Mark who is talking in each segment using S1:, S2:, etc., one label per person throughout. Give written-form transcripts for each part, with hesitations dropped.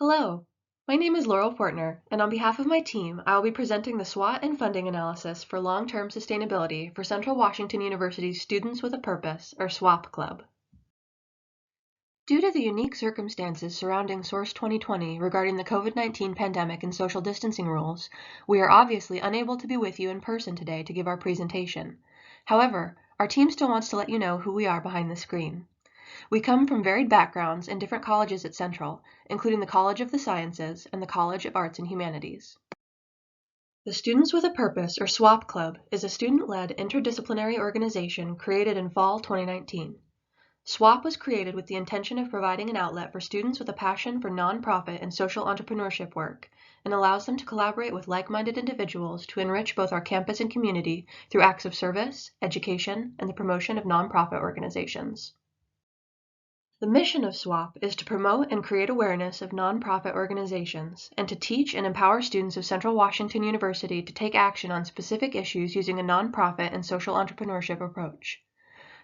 S1: Hello, my name is Laurel Portner, and on behalf of my team, I will be presenting the SWOT and funding analysis for long-term sustainability for Central Washington University's Students with a Purpose, or SWOP Club. Due to the unique circumstances surrounding Source 2020 regarding the COVID-19 pandemic and social distancing rules, we are obviously unable to be with you in person today to give our presentation. However, our team still wants to let you know who we are behind the screen. We come from varied backgrounds and different colleges at Central, including the College of the Sciences and the College of Arts and Humanities. The Students with a Purpose, or SWOP Club, is a student-led interdisciplinary organization created in fall 2019. SWOP was created with the intention of providing an outlet for students with a passion for nonprofit and social entrepreneurship work, and allows them to collaborate with like-minded individuals to enrich both our campus and community through acts of service, education, and the promotion of nonprofit organizations. The mission of SWOP is to promote and create awareness of nonprofit organizations and to teach and empower students of Central Washington University to take action on specific issues using a nonprofit and social entrepreneurship approach.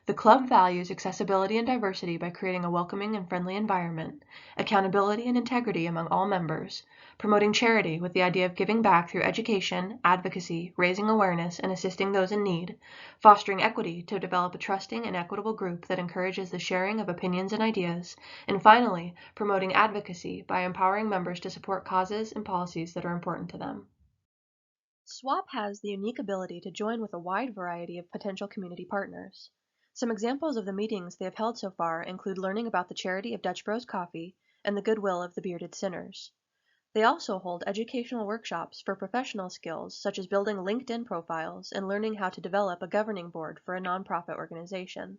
S1: The club values accessibility and diversity by creating a welcoming and friendly environment, accountability and integrity among all members, promoting charity with the idea of giving back through education, advocacy, raising awareness, and assisting those in need, fostering equity to develop a trusting and equitable group that encourages the sharing of opinions and ideas, and finally, promoting advocacy by empowering members to support causes and policies that are important to them. SWOP has the unique ability to join with a wide variety of potential community partners. Some examples of the meetings they have held so far include learning about the charity of Dutch Bros Coffee and the goodwill of the Bearded Sinners. They also hold educational workshops for professional skills such as building LinkedIn profiles and learning how to develop a governing board for a nonprofit organization.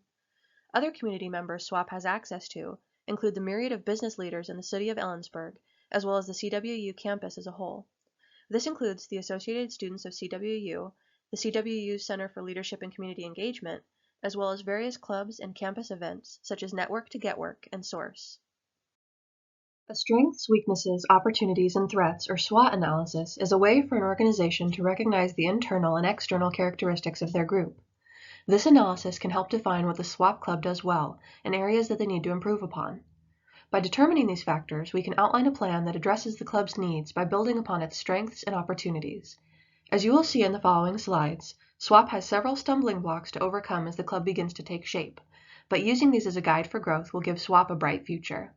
S1: Other community members SWOP has access to include the myriad of business leaders in the city of Ellensburg, as well as the CWU campus as a whole. This includes the Associated Students of CWU, the CWU Center for Leadership and Community Engagement, as well as various clubs and campus events such as Network to Get Work and Source. A strengths, weaknesses, opportunities, and threats, or SWOT analysis, is a way for an organization to recognize the internal and external characteristics of their group. This analysis can help define what the SWOP Club does well and areas that they need to improve upon. By determining these factors, we can outline a plan that addresses the club's needs by building upon its strengths and opportunities. As you will see in the following slides, SWOP has several stumbling blocks to overcome as the club begins to take shape, but using these as a guide for growth will give SWOP a bright future.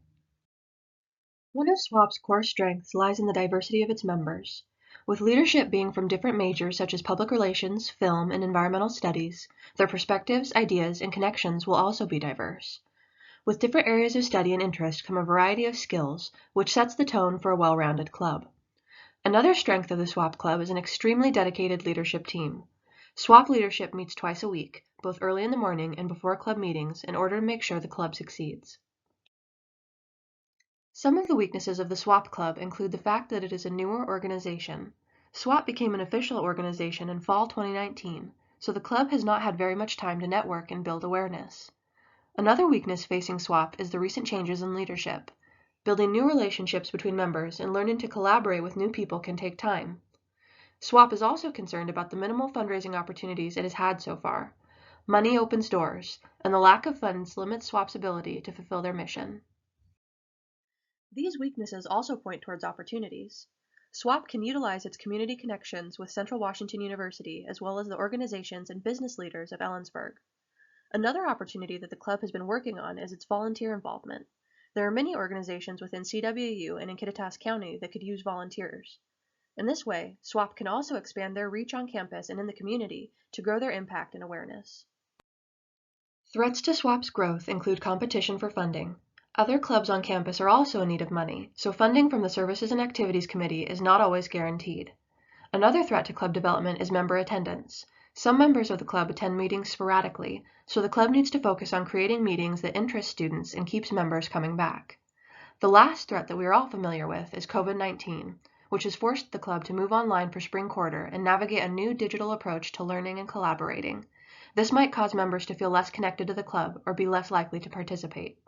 S1: One of SWOP's core strengths lies in the diversity of its members. With leadership being from different majors such as public relations, film, and environmental studies, their perspectives, ideas, and connections will also be diverse. With different areas of study and interest come a variety of skills, which sets the tone for a well-rounded club. Another strength of the SWOP Club is an extremely dedicated leadership team. SWOP leadership meets twice a week, both early in the morning and before club meetings, in order to make sure the club succeeds. Some of the weaknesses of the SWOP Club include the fact that it is a newer organization. SWOP became an official organization in fall 2019, so the club has not had very much time to network and build awareness. Another weakness facing SWOP is the recent changes in leadership. Building new relationships between members and learning to collaborate with new people can take time. SWOP is also concerned about the minimal fundraising opportunities it has had so far. Money opens doors, and the lack of funds limits SWOP's ability to fulfill their mission. These weaknesses also point towards opportunities. SWOP can utilize its community connections with Central Washington University as well as the organizations and business leaders of Ellensburg. Another opportunity that the club has been working on is its volunteer involvement. There are many organizations within CWU and in Kittitas County that could use volunteers. In this way, SWOP can also expand their reach on campus and in the community to grow their impact and awareness. Threats to SWOP's growth include competition for funding. Other clubs on campus are also in need of money, so funding from the Services and Activities Committee is not always guaranteed. Another threat to club development is member attendance. Some members of the club attend meetings sporadically, so the club needs to focus on creating meetings that interest students and keeps members coming back. The last threat that we are all familiar with is COVID-19, which has forced the club to move online for spring quarter and navigate a new digital approach to learning and collaborating. This might cause members to feel less connected to the club or be less likely to participate.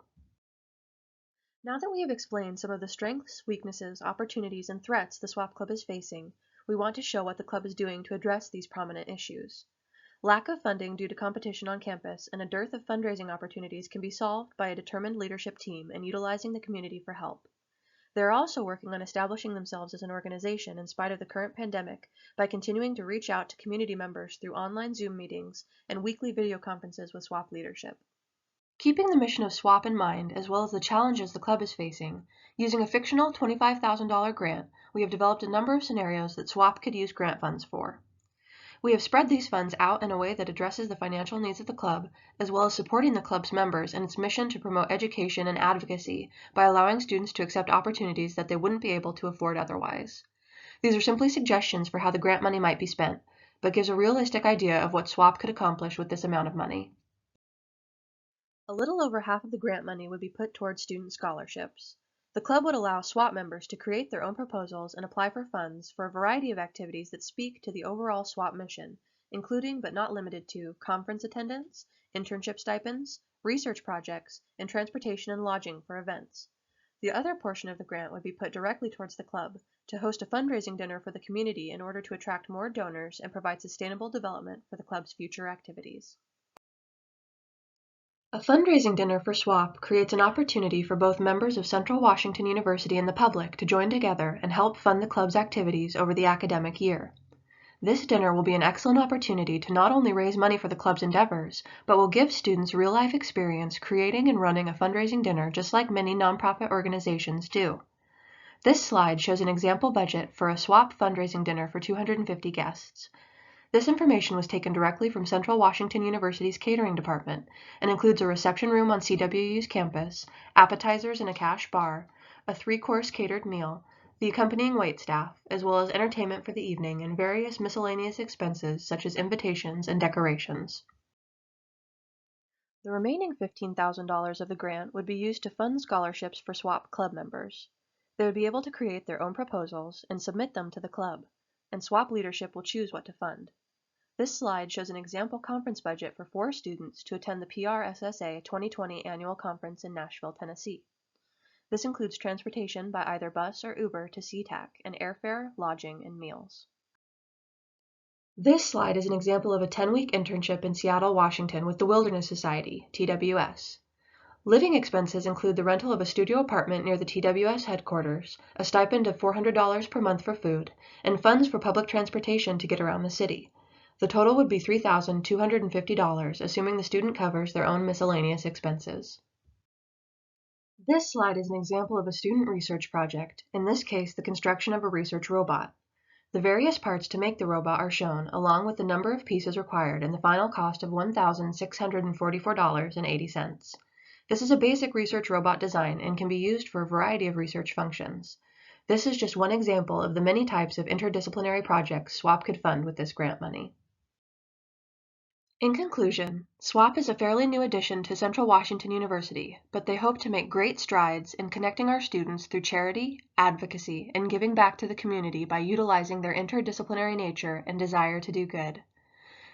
S1: Now that we have explained some of the strengths, weaknesses, opportunities, and threats the SWOP Club is facing, we want to show what the club is doing to address these prominent issues. Lack of funding due to competition on campus and a dearth of fundraising opportunities can be solved by a determined leadership team and utilizing the community for help. They're also working on establishing themselves as an organization in spite of the current pandemic by continuing to reach out to community members through online Zoom meetings and weekly video conferences with SWOP leadership. Keeping the mission of SWOP in mind, as well as the challenges the club is facing, using a fictional $25,000 grant, we have developed a number of scenarios that SWOP could use grant funds for. We have spread these funds out in a way that addresses the financial needs of the club, as well as supporting the club's members in its mission to promote education and advocacy by allowing students to accept opportunities that they wouldn't be able to afford otherwise. These are simply suggestions for how the grant money might be spent, but gives a realistic idea of what SWOP could accomplish with this amount of money. A little over half of the grant money would be put towards student scholarships. The club would allow SWOT members to create their own proposals and apply for funds for a variety of activities that speak to the overall SWOT mission, including but not limited to conference attendance, internship stipends, research projects, and transportation and lodging for events. The other portion of the grant would be put directly towards the club to host a fundraising dinner for the community in order to attract more donors and provide sustainable development for the club's future activities. A fundraising dinner for SWOP creates an opportunity for both members of Central Washington University and the public to join together and help fund the club's activities over the academic year. This dinner will be an excellent opportunity to not only raise money for the club's endeavors, but will give students real-life experience creating and running a fundraising dinner just like many nonprofit organizations do. This slide shows an example budget for a SWOP fundraising dinner for 250 guests. This information was taken directly from Central Washington University's catering department and includes a reception room on CWU's campus, appetizers and a cash bar, a 3-course catered meal, the accompanying waitstaff, as well as entertainment for the evening and various miscellaneous expenses such as invitations and decorations. The remaining $15,000 of the grant would be used to fund scholarships for SWOP club members. They would be able to create their own proposals and submit them to the club, and SWOP leadership will choose what to fund. This slide shows an example conference budget for 4 students to attend the PRSSA 2020 annual conference in Nashville, Tennessee. This includes transportation by either bus or Uber to SeaTac and airfare, lodging, and meals. This slide is an example of a 10-week internship in Seattle, Washington with the Wilderness Society, TWS. Living expenses include the rental of a studio apartment near the TWS headquarters, a stipend of $400 per month for food, and funds for public transportation to get around the city. The total would be $3,250, assuming the student covers their own miscellaneous expenses. This slide is an example of a student research project, in this case the construction of a research robot. The various parts to make the robot are shown, along with the number of pieces required and the final cost of $1,644.80. This is a basic research robot design and can be used for a variety of research functions. This is just one example of the many types of interdisciplinary projects SWOP could fund with this grant money. In conclusion, SWOP is a fairly new addition to Central Washington University, but they hope to make great strides in connecting our students through charity, advocacy, and giving back to the community by utilizing their interdisciplinary nature and desire to do good.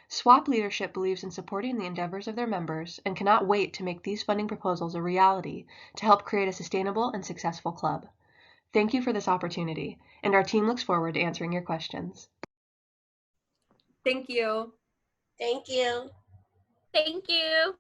S1: SWOP leadership believes in supporting the endeavors of their members and cannot wait to make these funding proposals a reality to help create a sustainable and successful club. Thank you for this opportunity, and our team looks forward to answering your questions.
S2: Thank you.
S3: Thank you.
S2: Thank you.